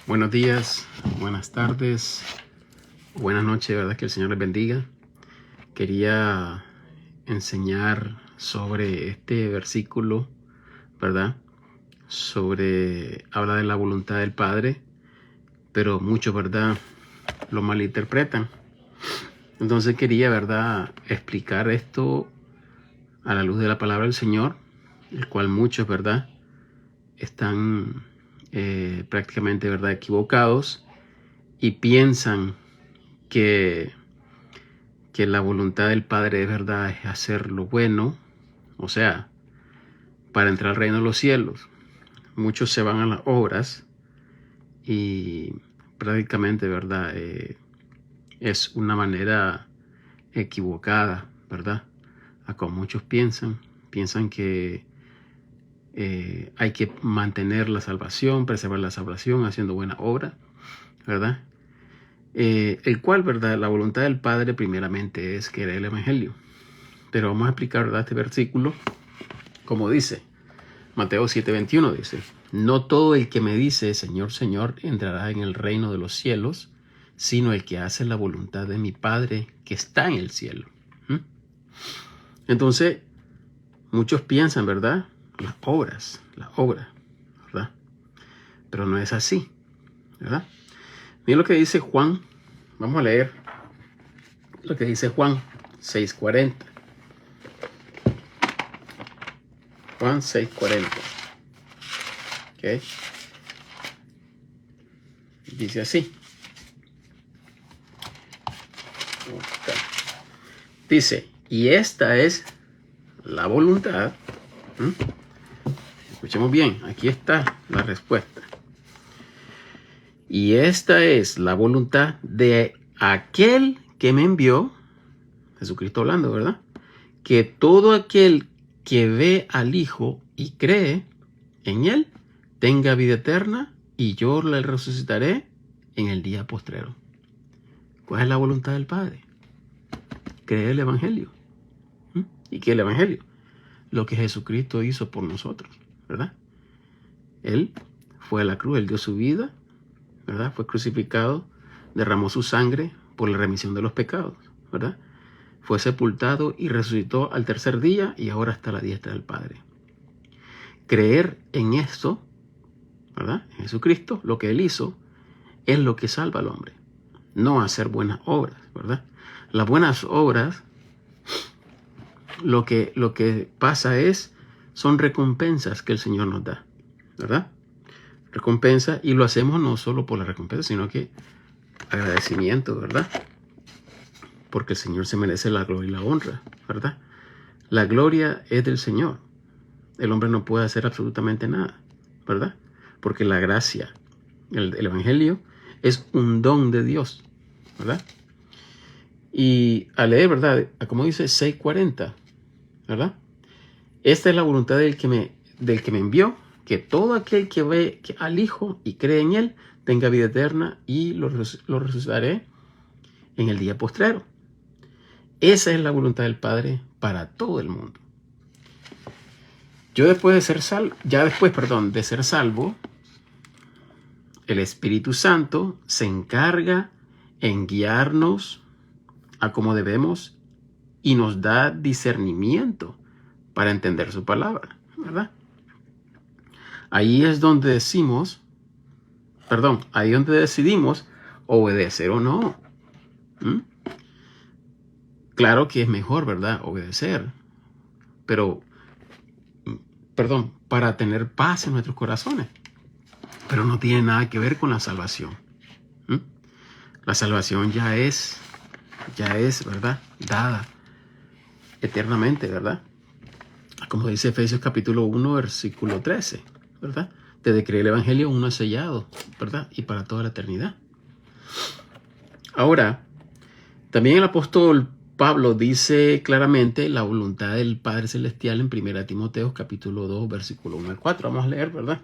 Buenos días, buenas tardes, buenas noches, ¿verdad? Que el Señor les bendiga. Quería enseñar sobre este versículo, ¿verdad? Habla de la voluntad del Padre, pero muchos, ¿verdad? Lo malinterpretan. Entonces quería, ¿verdad? Explicar esto a la luz de la palabra del Señor, el cual muchos, ¿verdad? Están prácticamente, ¿verdad? Equivocados y piensan que la voluntad del Padre de verdad es hacer lo bueno, o sea, para entrar al reino de los cielos. Muchos se van a las obras y prácticamente, ¿verdad? Es una manera equivocada, ¿verdad? A como muchos piensan que hay que mantener la salvación, preservar la salvación haciendo buena obra, ¿verdad? El cual, ¿verdad? La voluntad del Padre primeramente es querer el Evangelio. Pero vamos a explicar, ¿verdad? Este versículo, como dice, Mateo 7:21 dice, no todo el que me dice, Señor, Señor, entrará en el reino de los cielos, sino el que hace la voluntad de mi Padre que está en el cielo. Entonces, muchos piensan, ¿verdad? Las obras, ¿verdad? Pero no es así, ¿verdad? Miren lo que dice Juan, vamos a leer lo que dice Juan 6:40. Juan 6:40. ¿Ok? Dice así. Dice, y esta es la voluntad. Escuchemos bien, aquí está la respuesta. Y esta es la voluntad de aquel que me envió, Jesucristo hablando, ¿verdad? Que todo aquel que ve al Hijo y cree en Él, tenga vida eterna, y yo le resucitaré en el día postrero. ¿Cuál es la voluntad del Padre? Creer el Evangelio. ¿Y qué es el Evangelio? Lo que Jesucristo hizo por nosotros, ¿verdad? Él fue a la cruz, Él dio su vida, ¿verdad? Fue crucificado, derramó su sangre por la remisión de los pecados, ¿verdad? Fue sepultado y resucitó al tercer día y ahora está a la diestra del Padre. Creer en esto, ¿verdad? En Jesucristo, lo que Él hizo, es lo que salva al hombre. No hacer buenas obras, ¿verdad? Las buenas obras, lo que pasa son recompensas que el Señor nos da, ¿verdad? Recompensa, y lo hacemos no solo por la recompensa, sino que agradecimiento, ¿verdad? Porque el Señor se merece la gloria y la honra, ¿verdad? La gloria es del Señor. El hombre no puede hacer absolutamente nada, ¿verdad? Porque la gracia, el Evangelio, es un don de Dios, ¿verdad? Y al leer, ¿verdad? Como dice 6:40, ¿verdad? Esta es la voluntad del que me envió, que todo aquel que ve al Hijo y cree en Él tenga vida eterna, y lo resucitaré en el día postrero. Esa es la voluntad del Padre para todo el mundo. Después de ser salvo, el Espíritu Santo se encarga en guiarnos a cómo debemos y nos da discernimiento para entender su palabra, ¿verdad? Ahí es donde decidimos obedecer o no. Claro que es mejor, ¿verdad? Obedecer, pero, para tener paz en nuestros corazones. Pero no tiene nada que ver con la salvación. La salvación ya es, ¿verdad? Dada eternamente, ¿verdad? Como dice Efesios capítulo 1, versículo 13, ¿verdad? Desde creer el Evangelio uno es sellado, ¿verdad? Y para toda la eternidad. Ahora, también el apóstol Pablo dice claramente la voluntad del Padre Celestial en 1 Timoteo capítulo 2, versículo 1 al 4. Vamos a leer, ¿verdad?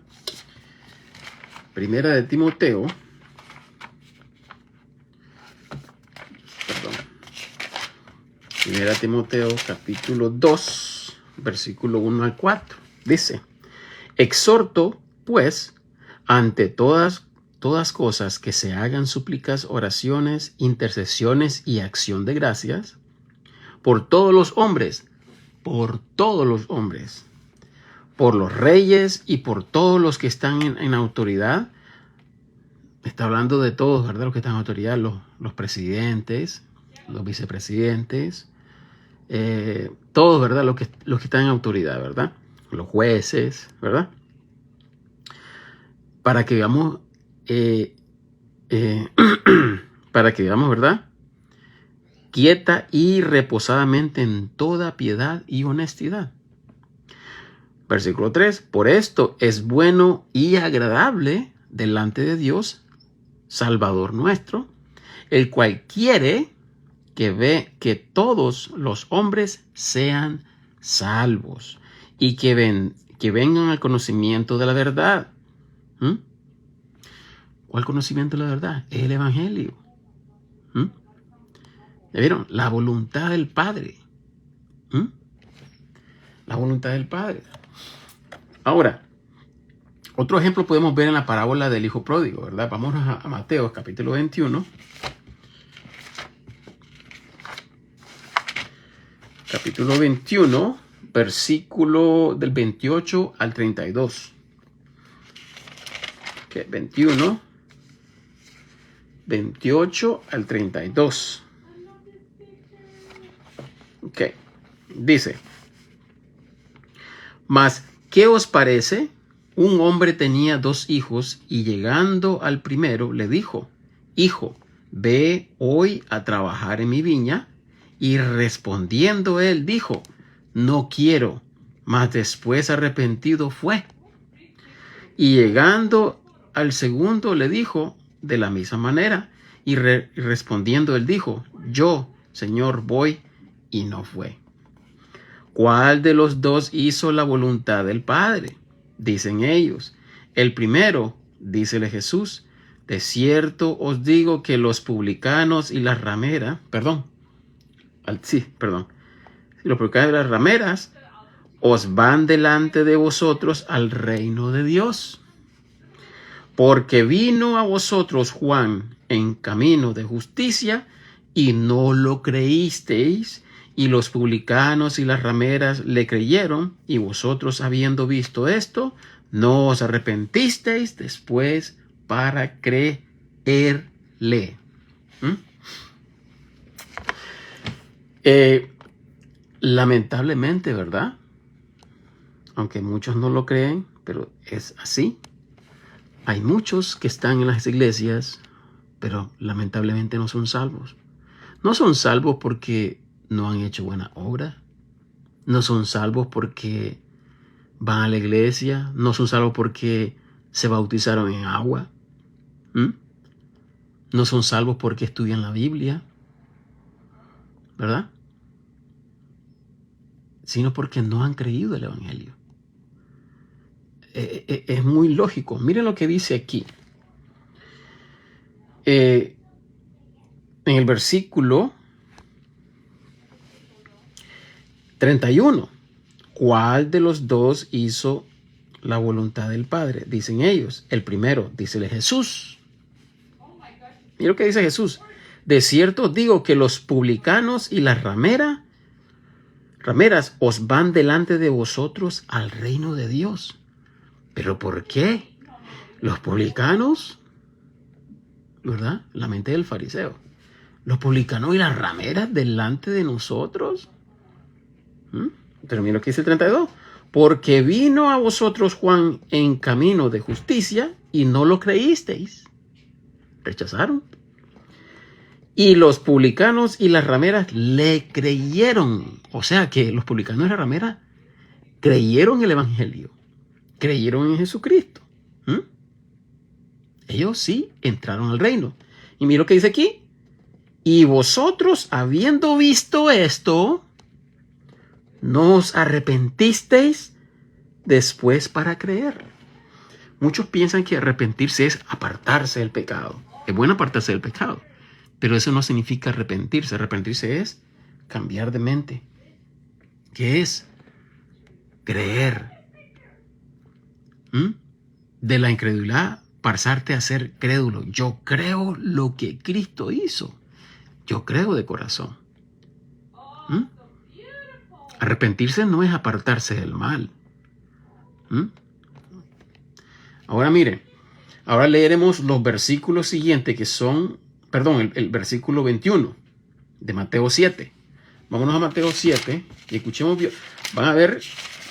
1 Timoteo capítulo 2, versículo 1 al 4. Dice, exhorto, pues, ante todas todas cosas que se hagan súplicas, oraciones, intercesiones y acción de gracias por todos los hombres, por los reyes y por todos los que están en autoridad. Está hablando de todos, ¿verdad? Los que están en autoridad, los presidentes, los vicepresidentes, todos, ¿verdad? Los que están en autoridad, ¿verdad? Los jueces, ¿verdad? Para que vivamos, para que vivamos, ¿verdad? Quieta y reposadamente en toda piedad y honestidad. Versículo 3. Por esto es bueno y agradable delante de Dios, Salvador nuestro, el cual quiere que todos los hombres sean salvos y que vengan al conocimiento de la verdad. ¿Cuál conocimiento de la verdad? Es el Evangelio. ¿Ya vieron? La voluntad del Padre. La voluntad del Padre. Ahora, otro ejemplo podemos ver en la parábola del hijo pródigo, ¿verdad? Vamos a Mateo, capítulo 21. Capítulo 21, versículo del 28 al 32. Okay, 21, 28 al 32. Ok, dice: Mas, ¿qué os parece? Un hombre tenía 2 hijos y llegando al primero le dijo: Hijo, ve hoy a trabajar en mi viña. Y respondiendo él dijo: No quiero. Mas después arrepentido fue. Y llegando al segundo le dijo de la misma manera. Y respondiendo él dijo: Yo, Señor, voy. Y no fue. ¿Cuál de los 2 hizo la voluntad del Padre? Dicen ellos: El primero. Dícele Jesús: De cierto os digo que los publicanos y las rameras, los publicanos y las rameras os van delante de vosotros al reino de Dios. Porque vino a vosotros Juan en camino de justicia y no lo creísteis, y los publicanos y las rameras le creyeron, y vosotros, habiendo visto esto, no os arrepentisteis después para creerle. Lamentablemente, ¿verdad? Aunque muchos no lo creen, pero es así. Hay muchos que están en las iglesias, pero lamentablemente no son salvos. No son salvos porque no han hecho buena obra. No son salvos porque van a la iglesia. No son salvos porque se bautizaron en agua. No son salvos porque estudian la Biblia, ¿verdad? Sino porque no han creído el Evangelio. Es muy lógico. Miren lo que dice aquí. En el versículo 31. ¿Cuál de los 2 hizo la voluntad del Padre? Dicen ellos: El primero. Dícele Jesús. Mira lo que dice Jesús: De cierto os digo que los publicanos y las rameras os van delante de vosotros al reino de Dios. ¿Pero por qué? Los publicanos, ¿verdad? La mente del fariseo. Los publicanos y las rameras delante de nosotros. Pero mira lo que dice el 32. Porque vino a vosotros Juan en camino de justicia y no lo creísteis. Rechazaron. Y los publicanos y las rameras le creyeron. O sea que los publicanos y las rameras creyeron el Evangelio. Creyeron en Jesucristo. Ellos sí entraron al reino. Y mira lo que dice aquí. Y vosotros, habiendo visto esto, no os arrepentisteis después para creer. Muchos piensan que arrepentirse es apartarse del pecado. Es bueno apartarse del pecado, pero eso no significa arrepentirse. Arrepentirse es cambiar de mente. ¿Qué es? Creer. De la incredulidad pasarte a ser crédulo. Yo creo lo que Cristo hizo. Yo creo de corazón. ¿Mm? Arrepentirse no es apartarse del mal. ¿Mm? Ahora mire, ahora leeremos los versículos siguientes que son, perdón, el versículo 21 de Mateo 7. Vámonos a Mateo 7 y escuchemos bien. Van a ver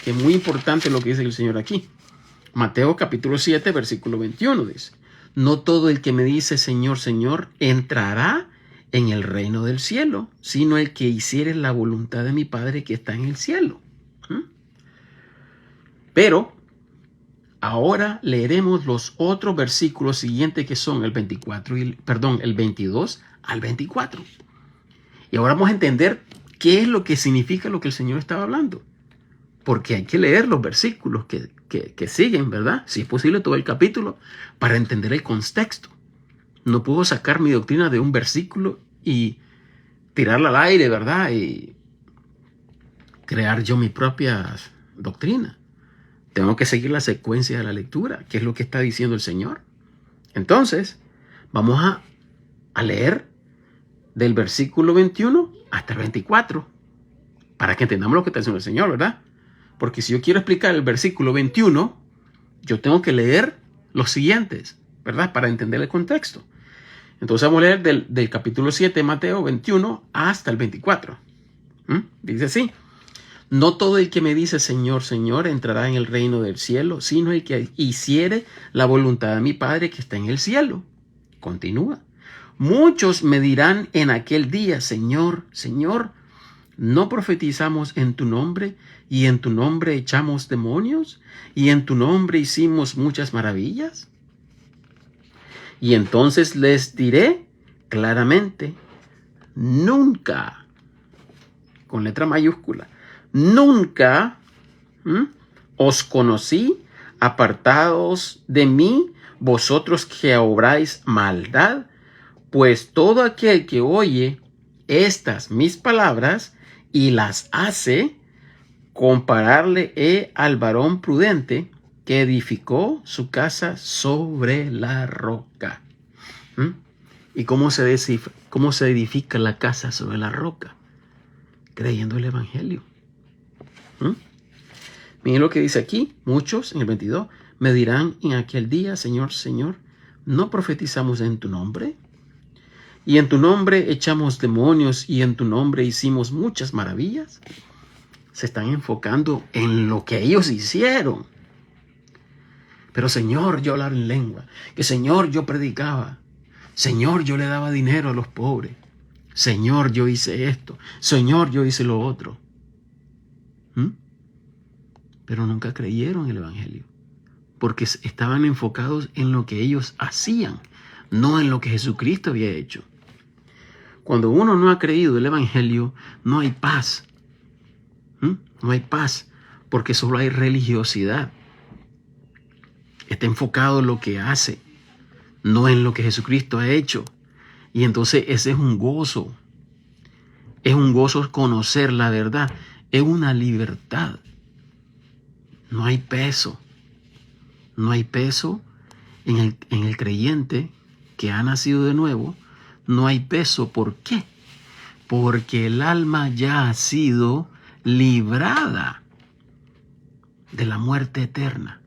que es muy importante lo que dice el Señor aquí. Mateo capítulo 7, versículo 21 dice: no todo el que me dice Señor, Señor, entrará en el reino del cielo, sino el que hiciere la voluntad de mi Padre que está en el cielo. Pero ahora leeremos los otros versículos siguientes que son el 22 al 24. Y ahora vamos a entender qué es lo que significa lo que el Señor estaba hablando. Porque hay que leer los versículos que siguen, ¿verdad? Si es posible todo el capítulo para entender el contexto. No puedo sacar mi doctrina de un versículo y tirarla al aire, ¿verdad? Y crear yo mi propia doctrina. Tengo que seguir la secuencia de la lectura, que es lo que está diciendo el Señor. Entonces, vamos a leer del versículo 21 hasta el 24, para que entendamos lo que está diciendo el Señor, ¿verdad? Porque si yo quiero explicar el versículo 21, yo tengo que leer los siguientes, ¿verdad? Para entender el contexto. Entonces vamos a leer del capítulo 7 de Mateo 21 hasta el 24. Dice así: no todo el que me dice Señor, Señor entrará en el reino del cielo, sino el que hiciere la voluntad de mi Padre que está en el cielo. Continúa. Muchos me dirán en aquel día, Señor, Señor, ¿no profetizamos en tu nombre, y en tu nombre echamos demonios, y en tu nombre hicimos muchas maravillas? Y entonces les diré claramente, nunca, con letra mayúscula, nunca os conocí, apartados de mí, vosotros que obráis maldad. Pues todo aquel que oye estas mis palabras y las hace, compararle he al varón prudente que edificó su casa sobre la roca. ¿Y cómo se edifica la casa sobre la roca? Creyendo el Evangelio. Miren lo que dice aquí. Muchos, en el 22, me dirán en aquel día, Señor, Señor, ¿no profetizamos en tu nombre? Y en tu nombre echamos demonios, y en tu nombre hicimos muchas maravillas. Se están enfocando en lo que ellos hicieron. Pero Señor, yo hablaba en lengua. Que Señor, yo predicaba. Señor, yo le daba dinero a los pobres. Señor, yo hice esto. Señor, yo hice lo otro. Pero nunca creyeron el Evangelio. Porque estaban enfocados en lo que ellos hacían, no en lo que Jesucristo había hecho. Cuando uno no ha creído el Evangelio, no hay paz. No hay paz, porque solo hay religiosidad. Está enfocado en lo que hace, no en lo que Jesucristo ha hecho. Y entonces ese es un gozo. Es un gozo conocer la verdad. Es una libertad. No hay peso. No hay peso en el creyente que ha nacido de nuevo. No hay peso. ¿Por qué? Porque el alma ya ha sido librada de la muerte eterna.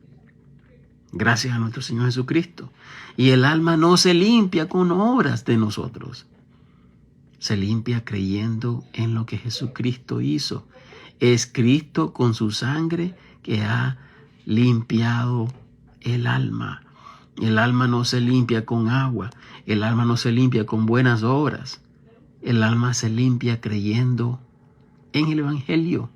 Gracias a nuestro Señor Jesucristo. Y el alma no se limpia con obras de nosotros. Se limpia creyendo en lo que Jesucristo hizo. Es Cristo con su sangre que ha limpiado el alma. El alma no se limpia con agua. El alma no se limpia con buenas obras. El alma se limpia creyendo en el Evangelio.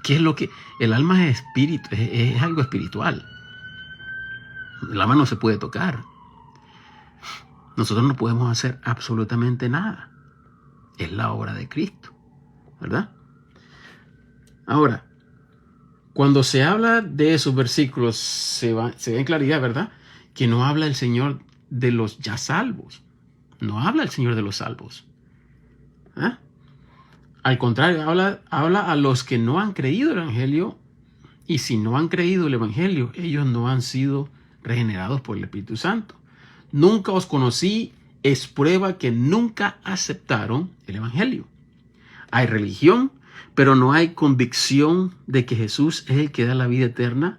¿Qué es lo que? El alma es espíritu, es algo espiritual. El alma no se puede tocar. Nosotros no podemos hacer absolutamente nada. Es la obra de Cristo, ¿verdad? Ahora, cuando se habla de esos versículos, se ve en claridad, ¿verdad? Que no habla el Señor de los ya salvos. No habla el Señor de los salvos. Al contrario, habla a los que no han creído el Evangelio Y si no han creído el Evangelio, ellos no han sido regenerados por el Espíritu Santo. Nunca os conocí es prueba que nunca aceptaron el Evangelio. Hay religión, pero no hay convicción de que Jesús es el que da la vida eterna,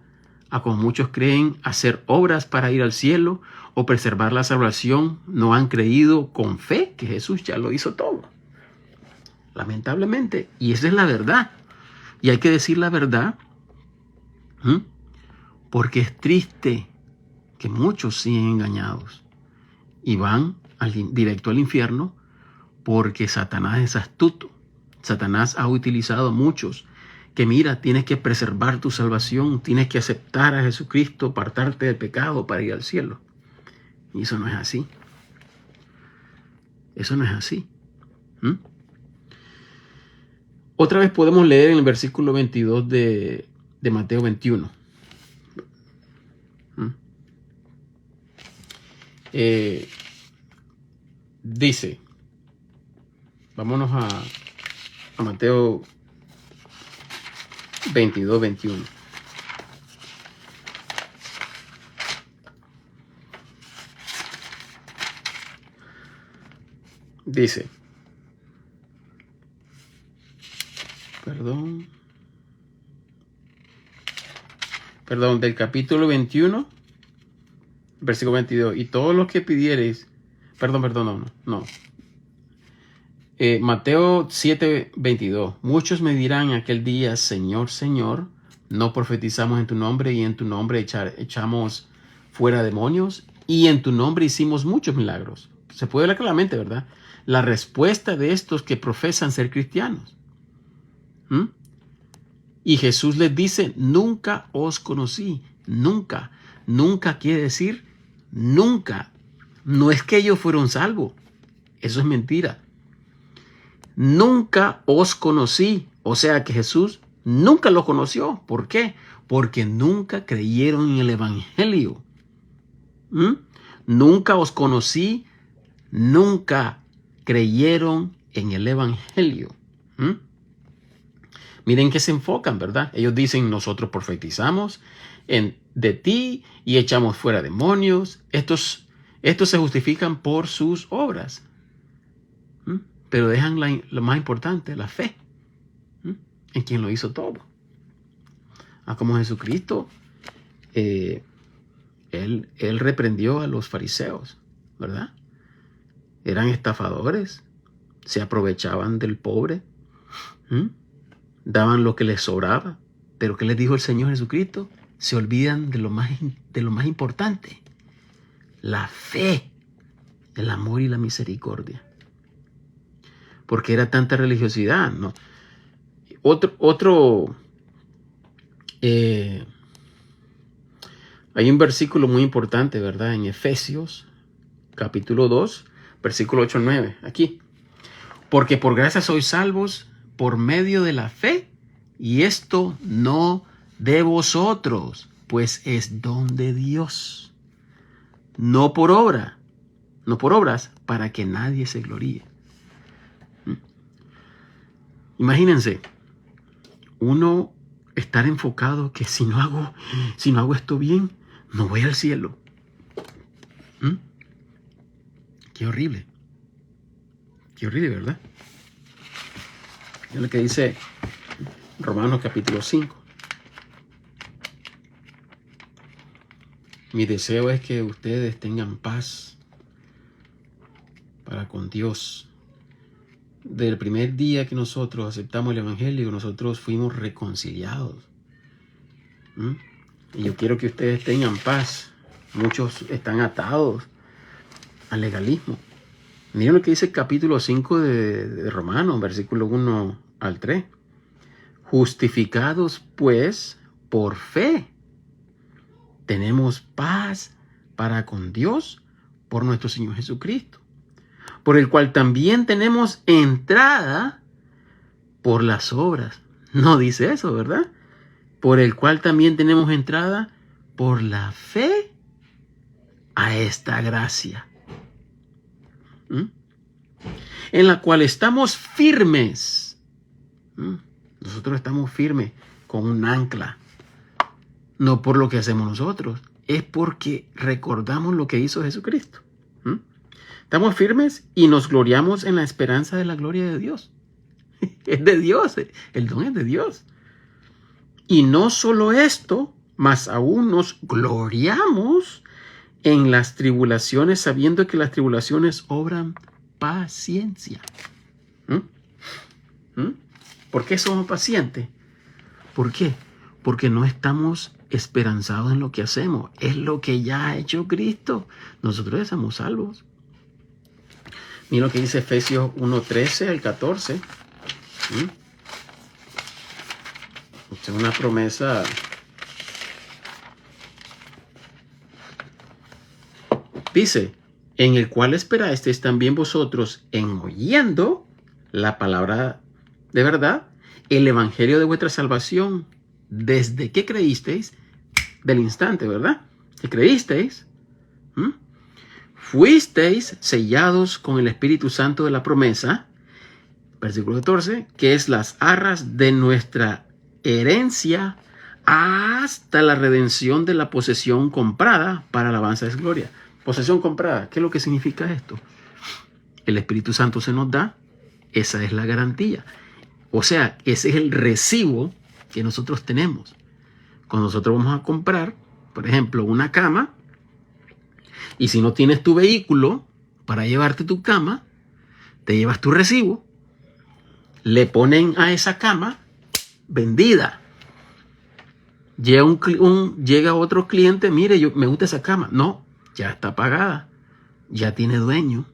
a como muchos creen hacer obras para ir al cielo o preservar la salvación. No han creído con fe que Jesús ya lo hizo todo. Lamentablemente. Y esa es la verdad. Y hay que decir la verdad, porque es triste que muchos siguen engañados y van directo al infierno, porque Satanás es astuto. Satanás ha utilizado a muchos que, mira, tienes que preservar tu salvación, tienes que aceptar a Jesucristo, apartarte del pecado para ir al cielo. Y eso no es así. Eso no es así. Otra vez podemos leer en el versículo 22 de Mateo 21. Dice, vámonos a Mateo 22, 21. Dice, perdón, del capítulo 21, versículo 22. Y todos los que pidiereis, no. Mateo 7, 22. Muchos me dirán en aquel día, Señor, Señor, no profetizamos en tu nombre, y en tu nombre echamos fuera demonios, y en tu nombre hicimos muchos milagros. Se puede ver claramente, ¿verdad? La respuesta de estos que profesan ser cristianos. Y Jesús les dice, nunca os conocí. Nunca. Nunca quiere decir nunca. No es que ellos fueron salvos. Eso es mentira. Nunca os conocí. O sea que Jesús nunca los conoció. ¿Por qué? Porque nunca creyeron en el Evangelio. Nunca os conocí. Nunca creyeron en el Evangelio. Miren que se enfocan, ¿verdad? Ellos dicen, nosotros profetizamos de ti y echamos fuera demonios. Estos se justifican por sus obras. Pero dejan lo más importante, la fe, en quien lo hizo todo. Como Jesucristo, él reprendió a los fariseos, ¿verdad? Eran estafadores, se aprovechaban del pobre, daban lo que les sobraba. Pero ¿qué les dijo el Señor Jesucristo? Se olvidan de lo más importante, la fe, el amor y la misericordia. Porque era tanta religiosidad, ¿no? Hay un versículo muy importante, ¿verdad? En Efesios, capítulo 2, versículo 8 9, aquí. Porque por gracia sois salvos por medio de la fe, y esto no de vosotros, pues es don de Dios. No por obras, para que nadie se gloríe. Imagínense, uno estar enfocado que si no hago esto bien, no voy al cielo. Qué horrible. Qué horrible, ¿verdad? Es lo que dice Romanos capítulo 5. Mi deseo es que ustedes tengan paz para con Dios. Del primer día que nosotros aceptamos el Evangelio, nosotros fuimos reconciliados. Y yo quiero que ustedes tengan paz. Muchos están atados al legalismo. Miren lo que dice el capítulo 5 de Romanos, versículo 1 al 3. Justificados pues por fe, tenemos paz para con Dios por nuestro Señor Jesucristo, por el cual también tenemos entrada por las obras. No dice eso, ¿verdad? Por el cual también tenemos entrada por la fe a esta gracia, en la cual estamos firmes. Nosotros estamos firmes con un ancla. no por lo que hacemos nosotros, es porque recordamos lo que hizo Jesucristo. ¿Mm? Estamos firmes y nos gloriamos en la esperanza de la gloria de Dios. Es de Dios, el don es de Dios. Y no solo esto, mas aún nos gloriamos en las tribulaciones, sabiendo que las tribulaciones obran paciencia. ¿Mm? ¿Mm? ¿Por qué somos pacientes? ¿Por qué? Porque no estamos esperanzados en lo que hacemos. Es lo que ya ha hecho Cristo. Nosotros ya somos salvos. Mira lo que dice Efesios 1:13 al 14. Es una promesa. Dice, en el cual esperasteis también vosotros en oyendo la palabra de verdad, el evangelio de vuestra salvación, desde que creísteis, del instante, ¿verdad? Que creísteis, fuisteis sellados con el Espíritu Santo de la promesa, versículo 14, que es las arras de nuestra herencia hasta la redención de la posesión comprada para alabanza de su gloria. Posesión comprada, ¿qué es lo que significa esto? El Espíritu Santo se nos da, esa es la garantía. O sea, ese es el recibo que nosotros tenemos. Cuando nosotros vamos a comprar, por ejemplo, una cama, y si no tienes tu vehículo para llevarte tu cama, te llevas tu recibo, le ponen a esa cama vendida. Llega otro cliente, mire, me gusta esa cama. No, ya está pagada, ya tiene dueño.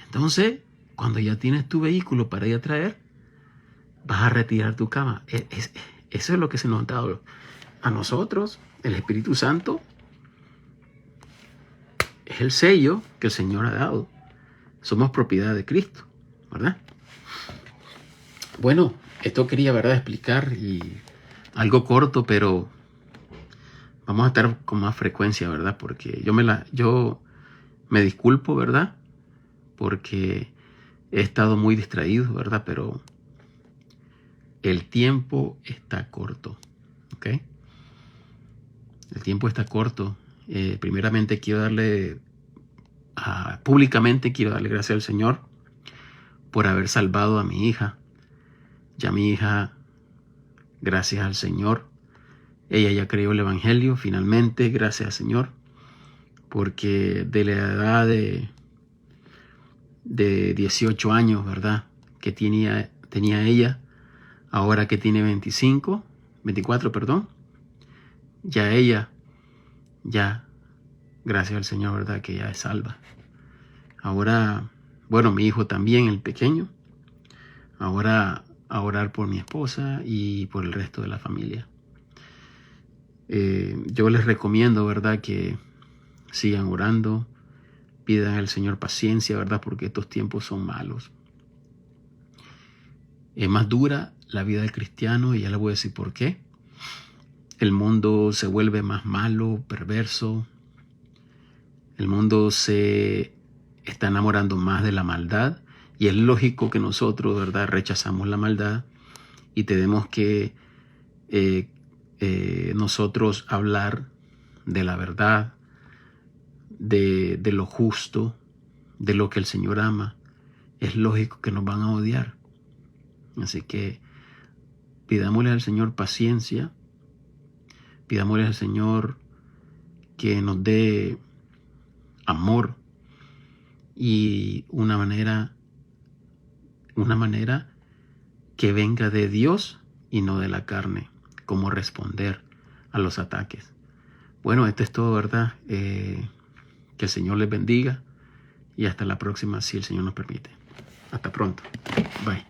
Entonces, cuando ya tienes tu vehículo para ir a traer, vas a retirar tu cama. Eso es lo que se nos ha dado a nosotros. El Espíritu Santo es el sello que el Señor ha dado. Somos propiedad de Cristo, ¿verdad? Bueno, esto quería, ¿verdad?, explicar, y algo corto, pero vamos a estar con más frecuencia, ¿verdad? Porque yo me disculpo, ¿verdad? Porque he estado muy distraído, ¿verdad? Pero el tiempo está corto, ¿ok? El tiempo está corto. Primeramente públicamente quiero darle gracias al Señor por haber salvado a mi hija. Ya mi hija, gracias al Señor, ella ya creyó el Evangelio, finalmente, gracias al Señor, porque de la edad de 18 años, ¿verdad?, que tenía ella, ahora que tiene 24, perdón, ya ella, gracias al Señor, ¿verdad?, que ya es salva. Ahora, bueno, mi hijo también, el pequeño, ahora a orar por mi esposa y por el resto de la familia. Yo les recomiendo, ¿verdad?, que sigan orando, pidan al Señor paciencia, ¿verdad?, porque estos tiempos son malos. Es más dura la vida del cristiano, y ya les voy a decir por qué. El mundo se vuelve más malo, perverso. El mundo se está enamorando más de la maldad, y es lógico que nosotros, ¿verdad?, rechazamos la maldad y tenemos que nosotros hablar de la verdad, de lo justo, de lo que el Señor ama. Es lógico que nos van a odiar. Así que pidámosle al Señor paciencia, pidámosle al Señor que nos dé amor y una manera que venga de Dios y no de la carne, cómo responder a los ataques. Bueno, esto es todo, ¿verdad? Que el Señor les bendiga, y hasta la próxima, si el Señor nos permite. Hasta pronto. Bye.